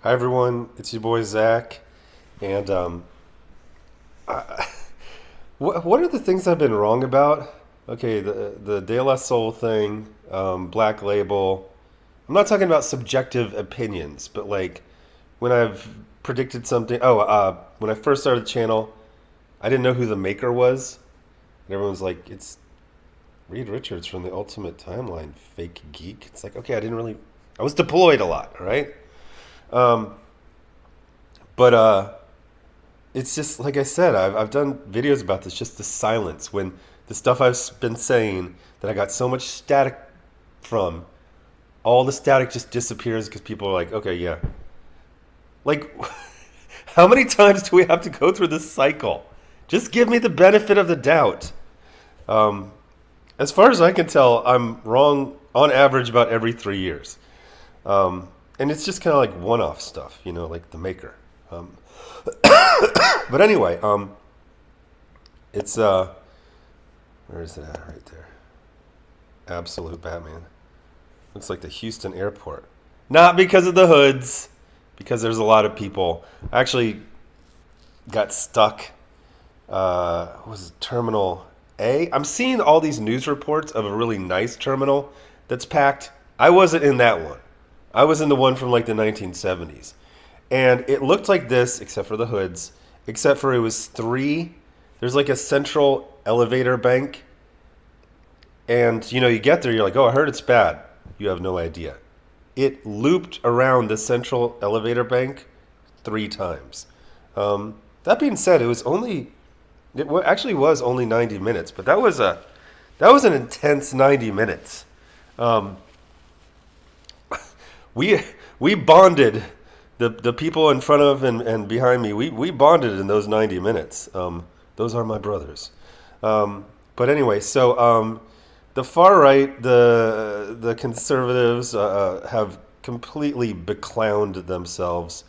Hi everyone, it's your boy Zach, and what are the things I've been wrong about? Okay, the De La Soul thing, Black Label. I'm not talking about subjective opinions, but like when I've predicted something. When I first started the channel, I didn't know who the maker was, and everyone was like, "It's Reed Richards from the Ultimate Timeline, fake geek." It's like, okay, I was deployed a lot, all right? Um, but it's just like I said, I've done videos about this. Just the silence when the stuff I've been saying that I got so much static from, all the static just disappears because people are like, okay, yeah. Like, how many times do we have to go through this cycle? Just give me the benefit of the doubt. Um, as far as I can tell, I'm wrong on average about every 3 years. And it's just kind of like one-off stuff, like the maker. Um, but anyway, it's where is it at? Right there. Absolute Batman. Looks like the Houston airport. Not because of the hoods, because there's a lot of people. I actually got stuck. What was it, Terminal A? I'm seeing all these news reports of a really nice terminal that's packed. I wasn't in that one. I was in the one from like the 1970s. And it looked like this, except for the hoods, except for it was three. There's like a central elevator bank. And, you get there, you're like, oh, I heard it's bad. You have no idea. It looped around the central elevator bank 3 times. That being said, actually was only 90 minutes, but that was an intense 90 minutes. Um, we we bonded, the people in front of and behind me. We bonded in those 90 minutes. Those are my brothers. But anyway, so the far right, the conservatives have completely beclowned themselves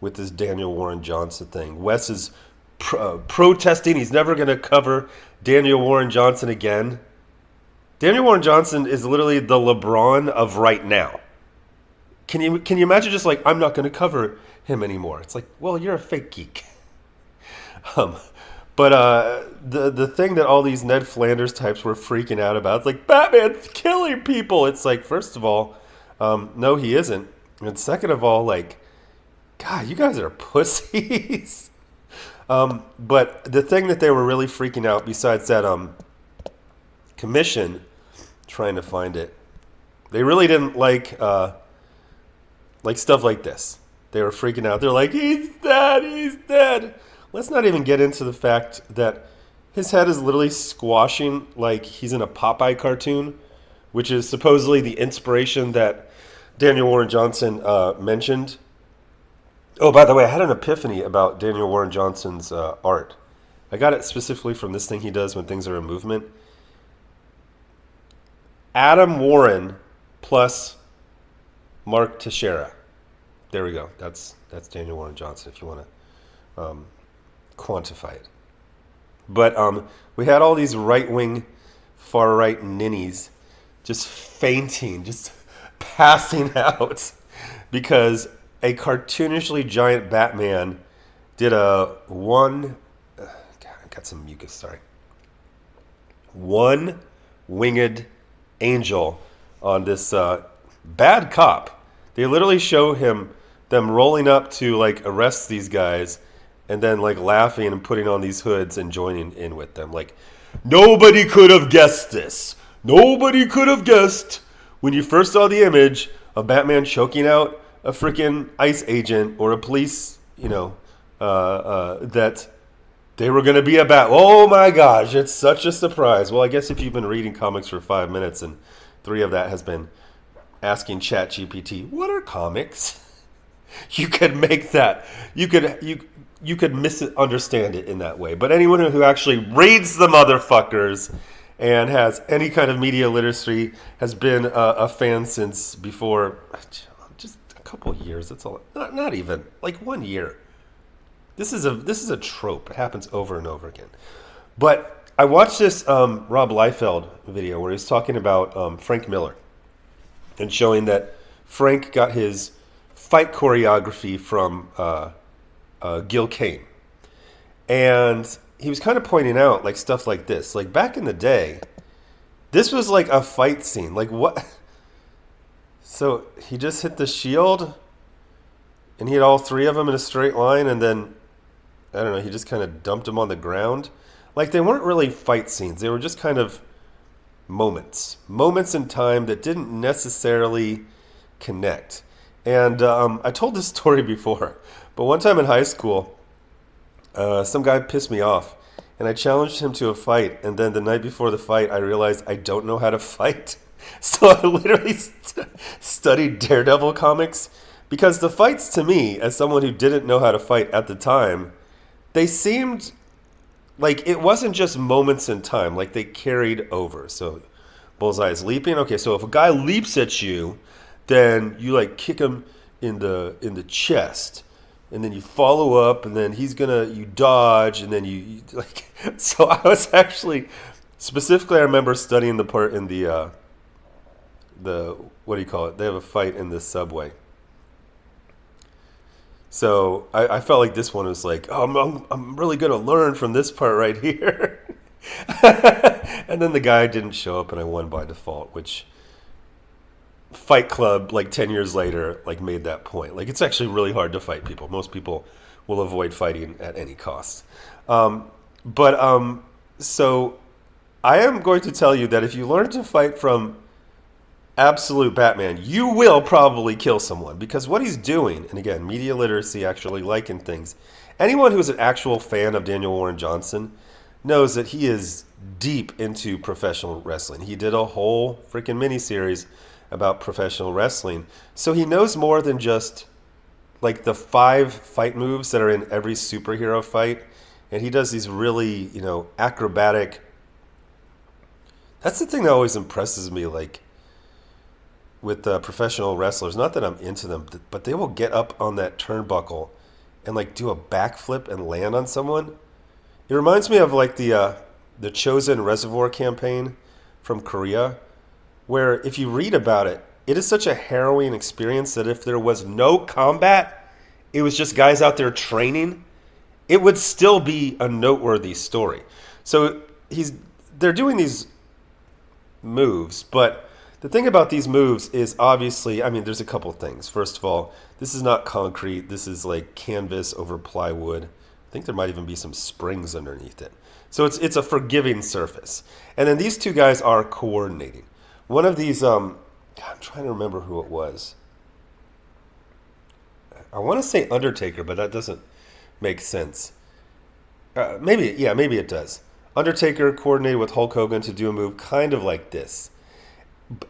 with this Daniel Warren Johnson thing. Wes is protesting. He's never going to cover Daniel Warren Johnson again. Daniel Warren Johnson is literally the LeBron of right now. Can you imagine just like, I'm not going to cover him anymore? It's like, well, you're a fake geek. Um, but the thing that all these Ned Flanders types were freaking out about, it's like, Batman's killing people. It's like, first of all, no, he isn't. And second of all, like, God, you guys are pussies. But the thing that they were really freaking out, besides that commission, trying to find it, they really didn't like stuff like this. They were freaking out. They're like, he's dead, he's dead. Let's not even get into the fact that his head is literally squashing like he's in a Popeye cartoon, which is supposedly the inspiration that Daniel Warren Johnson mentioned. Oh, by the way, I had an epiphany about Daniel Warren Johnson's art. I got it specifically from this thing he does when things are in movement. Adam Warren plus Mark Teixeira. There we go. That's Daniel Warren Johnson if you want to quantify it. But we had all these right-wing, far-right ninnies just fainting, just passing out because a cartoonishly giant Batman did God, I got some mucus, sorry. One winged angel on this bad cop. They literally show them rolling up to like arrest these guys and then like laughing and putting on these hoods and joining in with them. Like, nobody could have guessed this. Nobody could have guessed when you first saw the image of Batman choking out a freaking ICE agent or a police, that they were going to be about. Oh my gosh, it's such a surprise. Well, I guess if you've been reading comics for 5 minutes and 3 of that has been asking ChatGPT, what are comics? You could make that. You could misunderstand it in that way. But anyone who actually reads the motherfuckers and has any kind of media literacy has been a fan since before, just a couple of years. That's all. Not even like 1 year. This is a trope. It happens over and over again. But I watched this Rob Liefeld video where he's talking about Frank Miller and showing that Frank got his fight choreography from Gil Kane. And he was kind of pointing out like stuff like this. Like back in the day, this was like a fight scene. Like what? So he just hit the shield and he had all three of them in a straight line, and then I don't know, he just kind of dumped them on the ground. Like they weren't really fight scenes. They were just kind of moments in time that didn't necessarily connect. And I told this story before, but one time in high school, some guy pissed me off, and I challenged him to a fight. And then the night before the fight, I realized I don't know how to fight. So I literally studied Daredevil comics, because the fights to me, as someone who didn't know how to fight at the time, they seemed like it wasn't just moments in time, like they carried over. So Bullseye is leaping. Okay, so if a guy leaps at you, then you like kick him in the chest, and then you follow up, and then you dodge, and then you like. So I was actually specifically, I remember studying the part in the what do you call it? They have a fight in the subway. So I felt like this one was like, oh, I'm really going to learn from this part right here. And then the guy didn't show up, and I won by default, which Fight Club, like 10 years later, like made that point. Like it's actually really hard to fight people. Most people will avoid fighting at any cost. So I am going to tell you that if you learn to fight from absolute Batman, you will probably kill someone, because what he's doing, and again, media literacy, actually liking things. Anyone who's an actual fan of Daniel Warren Johnson knows that he is deep into professional wrestling. He did a whole freaking miniseries about professional wrestling. So he knows more than just like the 5 fight moves that are in every superhero fight. And he does these really, acrobatic. That's the thing that always impresses me, like with professional wrestlers. Not that I'm into them, but they will get up on that turnbuckle and like do a backflip and land on someone. It reminds me of like the Chosen Reservoir campaign from Korea, where if you read about it, it is such a harrowing experience that if there was no combat, it was just guys out there training, it would still be a noteworthy story. So they're doing these moves, but the thing about these moves is obviously, I mean, there's a couple things. First of all, this is not concrete. This is like canvas over plywood. I think there might even be some springs underneath it. So it's a forgiving surface. And then these two guys are coordinating. One of these, I'm trying to remember who it was. I want to say Undertaker, but that doesn't make sense. Maybe it does. Undertaker coordinated with Hulk Hogan to do a move kind of like this.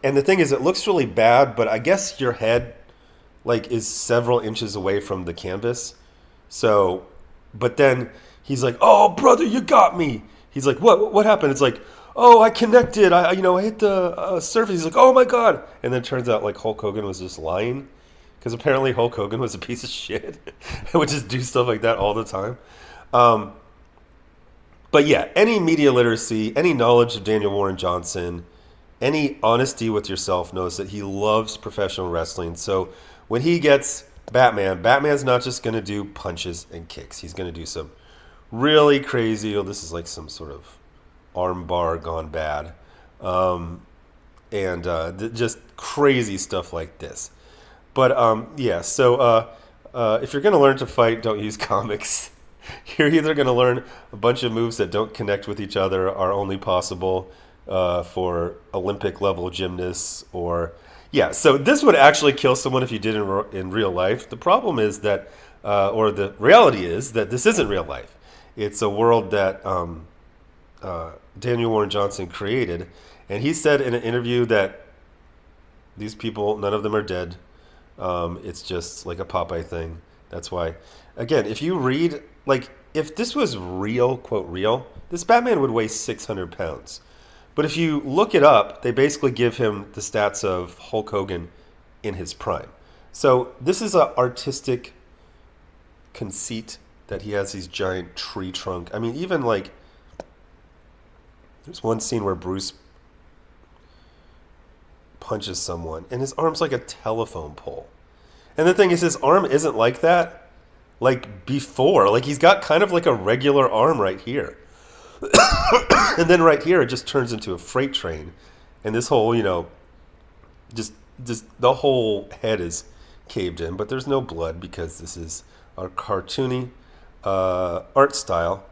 And the thing is, it looks really bad, but I guess your head like is several inches away from the canvas. So, but then he's like, "Oh, brother, you got me." He's like, "What happened?" It's like, "Oh, I connected. I hit the surface." He's like, "Oh my god!" And then it turns out like Hulk Hogan was just lying, because apparently Hulk Hogan was a piece of shit and would just do stuff like that all the time. But yeah, any media literacy, any knowledge of Daniel Warren Johnson, any honesty with yourself knows that he loves professional wrestling. So when he gets Batman's not just going to do punches and kicks. He's going to do some really crazy, this is like some sort of arm bar gone bad. Just crazy stuff like this. But so if you're going to learn to fight, don't use comics. You're either going to learn a bunch of moves that don't connect with each other, are only possible for Olympic level gymnasts, so this would actually kill someone if you did in real life. The problem is that, or the reality is that this isn't real life. It's a world that Daniel Warren Johnson created, and he said in an interview that these people, none of them are dead. It's just like a Popeye thing. That's why, again, if you read, like, if this was real, quote real, this Batman would weigh 600 pounds. But if you look it up, they basically give him the stats of Hulk Hogan in his prime. So this is an artistic conceit that he has these giant tree trunk. I mean, even like, there's one scene where Bruce punches someone and his arm's like a telephone pole. And the thing is, his arm isn't like that, like before. Like he's got kind of like a regular arm right here, and then right here it just turns into a freight train, and this whole, just the whole head is caved in. But there's no blood because this is our cartoony art style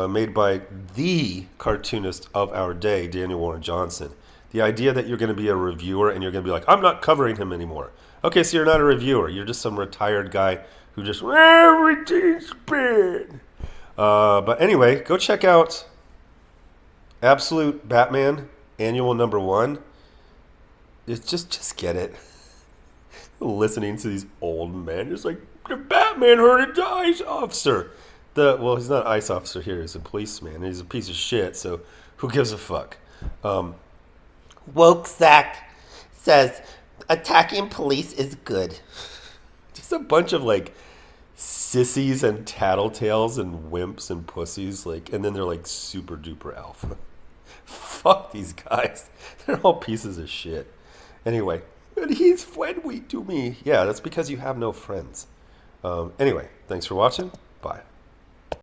made by the cartoonist of our day, Daniel Warren Johnson. The idea that you're going to be a reviewer and you're going to be like, I'm not covering him anymore. Okay, so you're not a reviewer. You're just some retired guy who just, everything's bad. But anyway, go check out Absolute Batman Annual #1. It's just get it. Listening to these old men, just like, the Batman hurt a ICE officer. Well, he's not an ICE officer here. He's a policeman. He's a piece of shit, so who gives a fuck? Woke Zach says attacking police is good. Just a bunch of like sissies and tattletales and wimps and pussies, like, and then they're like super duper alpha. Fuck these guys. They're all pieces of shit. Anyway, but he's friendly to me. Yeah, that's because you have no friends. Anyway, thanks for watching. Bye.